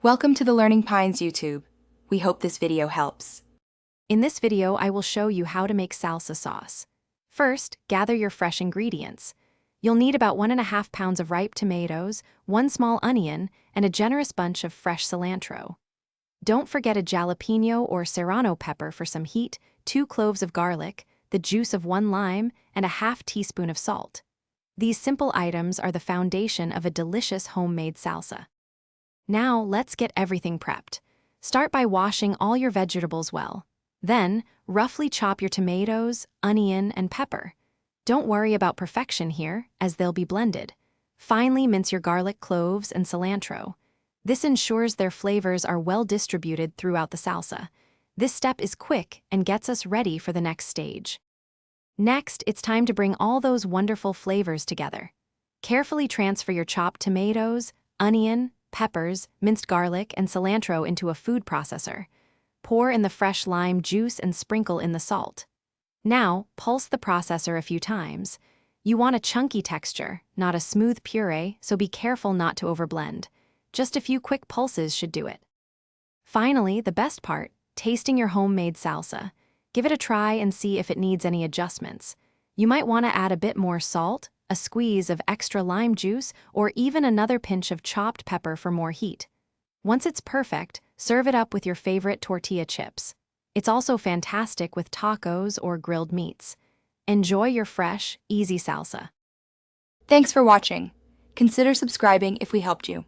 Welcome to the Learning Pines YouTube. We hope this video helps. In this video, I will show you how to make salsa sauce. First, gather your fresh ingredients. You'll need about 1.5 pounds of ripe tomatoes, 1 small onion, and a generous bunch of fresh cilantro. Don't forget a jalapeno or serrano pepper for some heat, 2 cloves of garlic, the juice of 1 lime, and a half teaspoon of salt. These simple items are the foundation of a delicious homemade salsa. Now, let's get everything prepped. Start by washing all your vegetables well. Then, roughly chop your tomatoes, onion, and pepper. Don't worry about perfection here, as they'll be blended. Finely mince your garlic cloves and cilantro. This ensures their flavors are well distributed throughout the salsa. This step is quick and gets us ready for the next stage. Next, it's time to bring all those wonderful flavors together. Carefully transfer your chopped tomatoes, onion, peppers, minced garlic, and cilantro into a food processor. Pour in the fresh lime juice and sprinkle in the salt. Now, pulse the processor a few times. You want a chunky texture, not a smooth puree, so be careful not to overblend. Just a few quick pulses should do it. Finally, the best part, tasting your homemade salsa. Give it a try and see if it needs any adjustments. You might want to add a bit more salt, a squeeze of extra lime juice, or even another pinch of chopped pepper for more heat. Once it's perfect, serve it up with your favorite tortilla chips. It's also fantastic with tacos or grilled meats. Enjoy your fresh, easy salsa. Thanks for watching. Consider subscribing if we helped you.